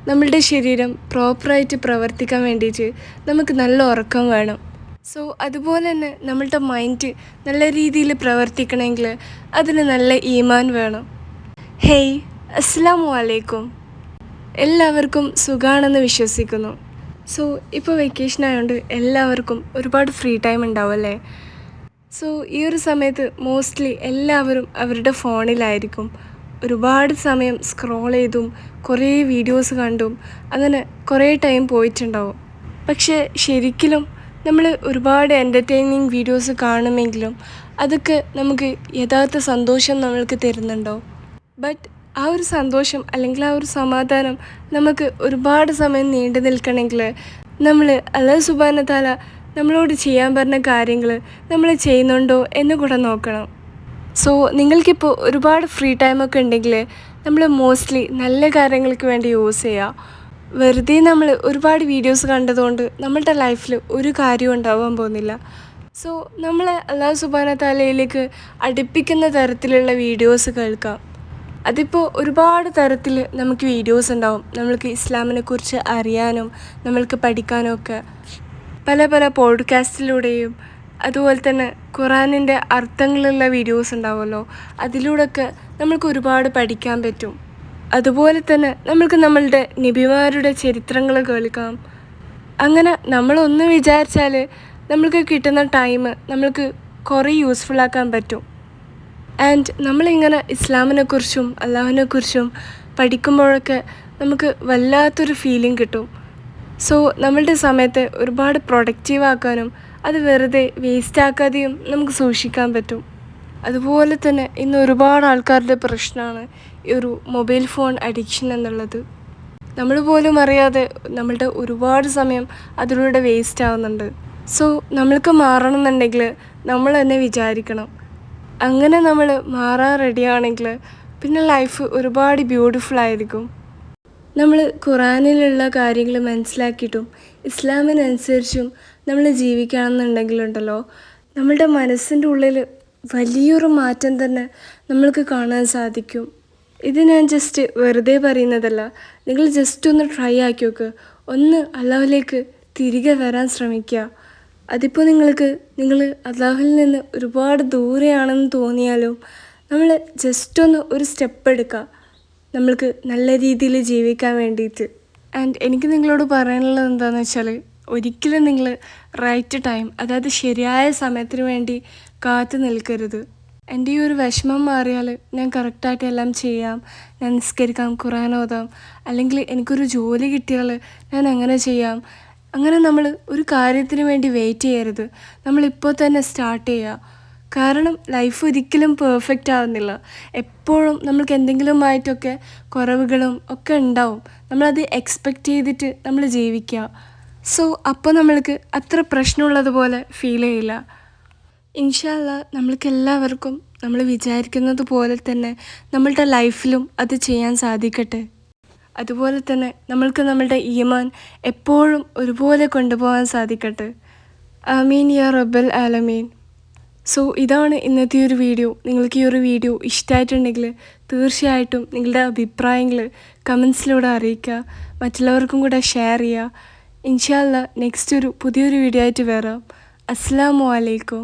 നമ്മളുടെ ശരീരം പ്രോപ്പറായിട്ട് പ്രവർത്തിക്കാൻ വേണ്ടിയിട്ട് നമുക്ക് നല്ല ഉറക്കം വേണം. സോ അതുപോലെ തന്നെ നമ്മളുടെ മൈൻഡ് നല്ല രീതിയിൽ പ്രവർത്തിക്കണമെങ്കിൽ അതിന് നല്ല ഈമാൻ വേണം. ഹേയ്, അസ്സലാമു അലൈക്കും. എല്ലാവർക്കും സുഖാണെന്ന് വിശ്വസിക്കുന്നു. സോ ഇപ്പോൾ വെക്കേഷൻ ആയതുകൊണ്ട് എല്ലാവർക്കും ഒരുപാട് ഫ്രീ ടൈം ഉണ്ടാവും അല്ലേ? സോ ഈ ഒരു സമയത്ത് മോസ്റ്റ്ലി എല്ലാവരും അവരുടെ ഫോണിലായിരിക്കും. ഒരുപാട് സമയം സ്ക്രോൾ ചെയ്തും കുറേ വീഡിയോസ് കണ്ടും അങ്ങനെ കുറേ ടൈം പോയിട്ടുണ്ടാവും. പക്ഷേ ശരിക്കും നമ്മൾ ഒരുപാട് എൻ്റർടൈനിങ് വീഡിയോസ് കാണുമെങ്കിലും അതൊക്കെ നമുക്ക് യഥാർത്ഥ സന്തോഷം നമ്മൾക്ക് തരുന്നുണ്ടോ? ബട്ട് ആ ഒരു സന്തോഷം അല്ലെങ്കിൽ ആ ഒരു സമാധാനം നമുക്ക് ഒരുപാട് സമയം നീണ്ടു നിൽക്കണമെങ്കിൽ നമ്മൾ അല്ലാഹു സുബ്ഹാനഹു വ തആല നമ്മളോട് ചെയ്യാൻ പറഞ്ഞ കാര്യങ്ങൾ നമ്മൾ ചെയ്യുന്നുണ്ടോ എന്ന് കൂടെ നോക്കണം. സോ നിങ്ങൾക്കിപ്പോൾ ഒരുപാട് ഫ്രീ ടൈമൊക്കെ ഉണ്ടെങ്കിൽ നമ്മൾ മോസ്റ്റ്ലി നല്ല കാര്യങ്ങൾക്ക് വേണ്ടി യൂസ് ചെയ്യുക. വെറുതെ നമ്മൾ ഒരുപാട് വീഡിയോസ് കണ്ടതുകൊണ്ട് നമ്മളുടെ ലൈഫിൽ ഒരു കാര്യവും ഉണ്ടാവാൻ പോകുന്നില്ല. സോ നമ്മളെ അല്ലാഹു സുബ്ഹാനഹു വ തആലയിലേക്ക് അടുപ്പിക്കുന്ന തരത്തിലുള്ള വീഡിയോസ് കേൾക്കാം. അതിപ്പോൾ ഒരുപാട് തരത്തിൽ നമുക്ക് വീഡിയോസ് ഉണ്ടാവും. നമ്മൾക്ക് ഇസ്ലാമിനെ കുറിച്ച് അറിയാനും നമ്മൾക്ക് പഠിക്കാനും ഒക്കെ പല പല പോഡ്കാസ്റ്റിലൂടെയും അതുപോലെ തന്നെ ഖുറാനിൻ്റെ അർത്ഥങ്ങളുള്ള വീഡിയോസ് ഉണ്ടാവുമല്ലോ, അതിലൂടെയൊക്കെ നമ്മൾക്ക് ഒരുപാട് പഠിക്കാൻ പറ്റും. അതുപോലെ തന്നെ നമ്മൾക്ക് നമ്മളുടെ നബിമാരുടെ ചരിത്രങ്ങൾ കേൾക്കാം. അങ്ങനെ നമ്മളൊന്ന് വിചാരിച്ചാൽ നമ്മൾക്ക് കിട്ടുന്ന ടൈം നമ്മൾക്ക് കുറേ യൂസ്ഫുള്ളാക്കാൻ പറ്റും. ആൻഡ് നമ്മളിങ്ങനെ ഇസ്ലാമിനെക്കുറിച്ചും അള്ളാഹുവിനെക്കുറിച്ചും പഠിക്കുമ്പോഴൊക്കെ നമുക്ക് വല്ലാത്തൊരു ഫീലിംഗ് കിട്ടും. സോ നമ്മളുടെ സമയത്തെ ഒരുപാട് പ്രൊഡക്റ്റീവാക്കാനും അത് വെറുതെ വേസ്റ്റാക്കാതെയും നമുക്ക് സൂക്ഷിക്കാൻ പറ്റും. അതുപോലെ തന്നെ ഇന്ന് ഒരുപാട് ആൾക്കാരുടെ പ്രശ്നമാണ് ഈ ഒരു മൊബൈൽ ഫോൺ അഡിക്ഷൻ എന്നുള്ളത്. നമ്മൾ പോലും അറിയാതെ നമ്മളുടെ ഒരുപാട് സമയം അതിലൂടെ വേസ്റ്റ് ആവുന്നുണ്ട്. സോ നമ്മൾക്ക് മാറണമെന്നുണ്ടെങ്കിൽ നമ്മൾ തന്നെ വിചാരിക്കണം. അങ്ങനെ നമ്മൾ മാറാൻ റെഡിയാണെങ്കിൽ പിന്നെ ലൈഫ് ഒരുപാട് ബ്യൂട്ടിഫുൾ ആയിരിക്കും. നമ്മൾ ഖുറാനിലുള്ള കാര്യങ്ങൾ മനസ്സിലാക്കിയിട്ടും ഇസ്ലാമിനനുസരിച്ചും നമ്മൾ ജീവിക്കുകയാണെന്നുണ്ടെങ്കിലുണ്ടല്ലോ, നമ്മളുടെ മനസ്സിൻ്റെ ഉള്ളിൽ വലിയൊരു മാറ്റം തന്നെ നമ്മൾക്ക് കാണാൻ സാധിക്കും. ഇത് ഞാൻ ജസ്റ്റ് വെറുതെ പറയുന്നതല്ല. നിങ്ങൾ ജസ്റ്റ് ഒന്ന് ട്രൈ ആക്കി നോക്ക്. ഒന്ന് അള്ളാഹുവിലേക്ക് തിരികെ വരാൻ ശ്രമിക്കുക. അതിപ്പോൾ നിങ്ങൾ അള്ളാഹുവിൽ നിന്ന് ഒരുപാട് ദൂരെയാണെന്ന് തോന്നിയാലും നമ്മൾ ജസ്റ്റ് ഒന്ന് ഒരു സ്റ്റെപ്പ് എടുക്കുക നമ്മൾക്ക് നല്ല രീതിയിൽ ജീവിക്കാൻ വേണ്ടിയിട്ട്. ആൻഡ് എനിക്ക് നിങ്ങളോട് പറയാനുള്ളത് എന്താണെന്ന് വെച്ചാൽ, ഒരിക്കലും നിങ്ങൾ റൈറ്റ് ടൈം, അതായത് ശരിയായ സമയത്തിന് വേണ്ടി കാത്തു നിൽക്കരുത്. എൻ്റെ ഈ ഒരു വിഷമം മാറിയാൽ ഞാൻ കറക്റ്റായിട്ട് എല്ലാം ചെയ്യാം, ഞാൻ നിസ്കരിക്കാം, ഖുർആൻ ഓതാം, അല്ലെങ്കിൽ എനിക്കൊരു ജോലി കിട്ടിയാൽ ഞാൻ അങ്ങനെ ചെയ്യാം. അങ്ങനെ നമ്മൾ ഒരു കാര്യത്തിന് വേണ്ടി വെയിറ്റ് ചെയ്യരുത്. നമ്മളിപ്പോൾ തന്നെ സ്റ്റാർട്ട് ചെയ്യുക. കാരണം ലൈഫ് ഒരിക്കലും പെർഫെക്റ്റ് ആവുന്നില്ല. എപ്പോഴും നമ്മൾക്ക് എന്തെങ്കിലുമായിട്ടൊക്കെ കുറവുകളും ഒക്കെ ഉണ്ടാവും. നമ്മളത് എക്സ്പെക്റ്റ് ചെയ്തിട്ട് നമ്മൾ ജീവിക്കുക. സോ അപ്പോൾ നമ്മൾക്ക് അത്ര പ്രശ്നമുള്ളതുപോലെ ഫീൽ ചെയ്യില്ല. ഇൻഷാ അല്ലാഹ് നമ്മൾക്ക് എല്ലാവർക്കും നമ്മൾ വിചാരിക്കുന്നത് പോലെ തന്നെ നമ്മളുടെ ലൈഫിലും അത് ചെയ്യാൻ സാധിക്കട്ടെ. അതുപോലെ തന്നെ നമ്മൾക്ക് നമ്മളുടെ ഈമാൻ എപ്പോഴും ഒരുപോലെ കൊണ്ടുപോകാൻ സാധിക്കട്ടെ. ആമീൻ യാ റബ്ബൽ ആലമീൻ. സോ ഇതാണ് ഇന്നത്തെ ഒരു വീഡിയോ. നിങ്ങൾക്ക് ഈ ഒരു വീഡിയോ ഇഷ്ടമായിട്ടുണ്ടെങ്കിൽ തീർച്ചയായിട്ടും നിങ്ങളുടെ അഭിപ്രായങ്ങൾ കമൻസിലൂടെ അറിയിക്കുക. മറ്റുള്ളവർക്കും കൂടെ ഷെയർ ചെയ്യുക. ഇൻഷാ അല്ലാഹ് നെക്സ്റ്റ് പുതിയൊരു വീഡിയോ ആയിട്ട് വരാം. അസ്സലാമു അലൈക്കും.